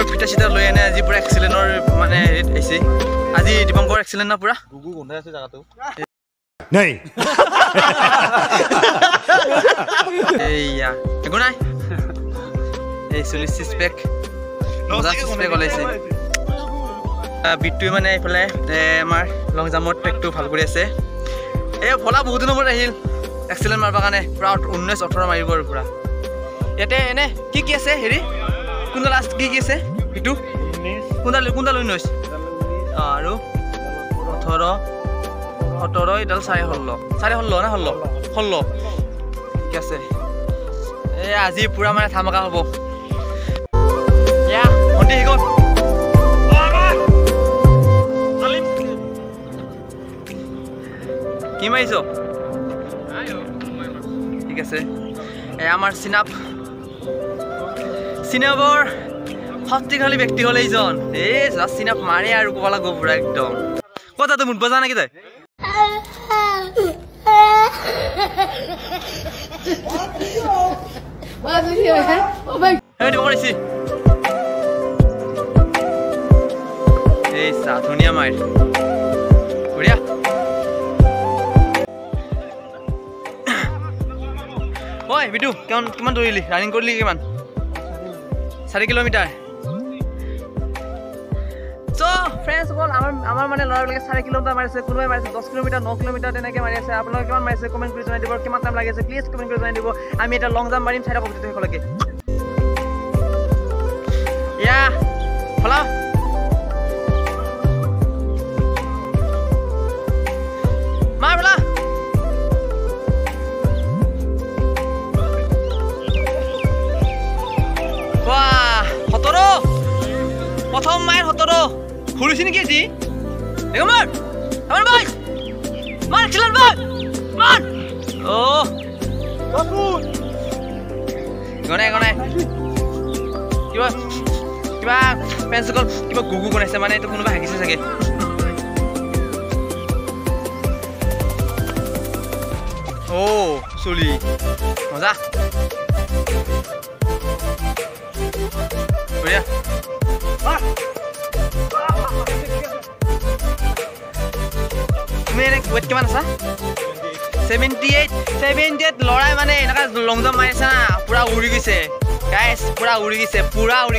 দীপঙ্কৰ ফিটা চিটা লৈ আনে আজি পুৰা এক্সিলেন্টৰ মানে হেৰিত আহিছে আজি দীপঙ্কৰ এক্সিলেন্ট না পুৰা গুগু গন্ধাই আছে জাগাটো নাই এইয়া একো নাই এই 46 পেক মজা পেক ওলাইছে বিটুই মানে এইফালে আমাৰ লং জাম্পৰ ট্ৰেকটো ভাল কৰি আছে এই ভলা বহুত দিনৰ মূৰত আহিল এক্সিলেন্ট মাৰবা কাৰণে পুৰা 19 18 মাৰিব আৰু পুৰা ইয়াতে এনে কি কি আছে হেৰি কোনটা লাষ্ট কি কি আছে বিটু 19 কোনটা 19 আৰু 18 17 এডাল 16 না 16 ঠিক আছে এই আজি পুৰা মানে ধামাকা হ'ব ইয়া হন্দি গ'ল কি মাৰিছ ঠিক আছে এই আমাৰ চিনাপৰ শক্তিশালী ব্যক্তি হ'ল এইজন এই জাষ্ট চিনাপ মাৰে আৰু ক'ব লাগিব পুৰা একদম কথাটো মুঠ বজা নেকি তই এই চা ধুনীয়া মাৰ বঢ়িয়া ঐ বিটু কিমান দৌৰিলি ৰানিং কৰিলি কিমান 4 কিলোমিটাৰ So friends আমাৰ মানে লৰাবিলাকে 4 কিলোমিটাৰ মাৰিছে কোনোবাই মাৰিছে 10 কিলোমিটাৰ 9 কিলোমিটাৰ তেনেকৈ মাৰি আছে আপোনালোকে কিমান মাৰিছে কমেন্ট কৰি জনাই দিব কিমান টাইম লাগিছে প্লিজ কমেন্ট কৰি জনাই দিব আমি এটা লং জাম্প মাৰিম 4টা পজিটিভ হলকে ইয়া ফলা মাৰ বলা বাহ 17 প্ৰথম মাৰ 17 খুলিছি নেকি আজি দেখো মাৰ আমাৰ ভাই মাৰ খিলান ভাই মাৰ ও বাপুত গনে কিবা পেন্সিল কিবা গুগু বনাইছে মানে এইটো কোনোবা হাগিছে চাগে ও চলি মজা বঢ়িয়া Wait, কিমান আছে 78 লৰাই মানে এনেকা লং জাম্প মাৰিছে না পুৰা উৰি গৈছে গাইস পুৰা উৰি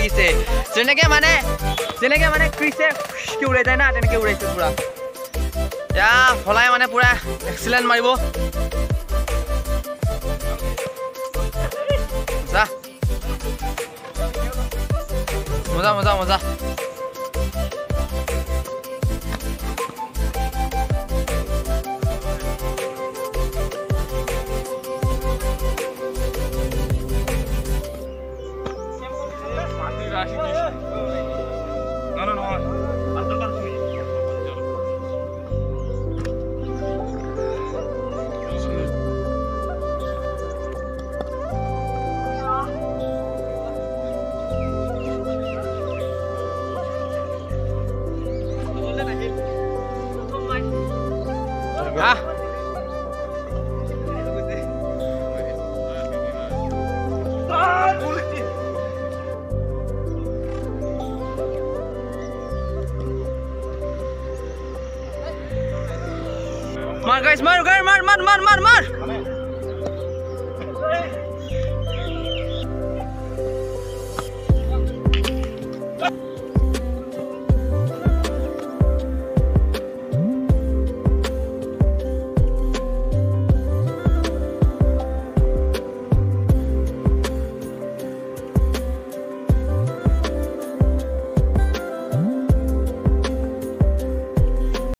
গৈছে যেনেকে মানে ক্ৰিছে কি উৰাই যায় না তেনেকে উৰাইছে পুৰা যা ফলাই মানে পুৰা এক্সিলেন্ট মাৰিব যা মজা Mar guys, mar.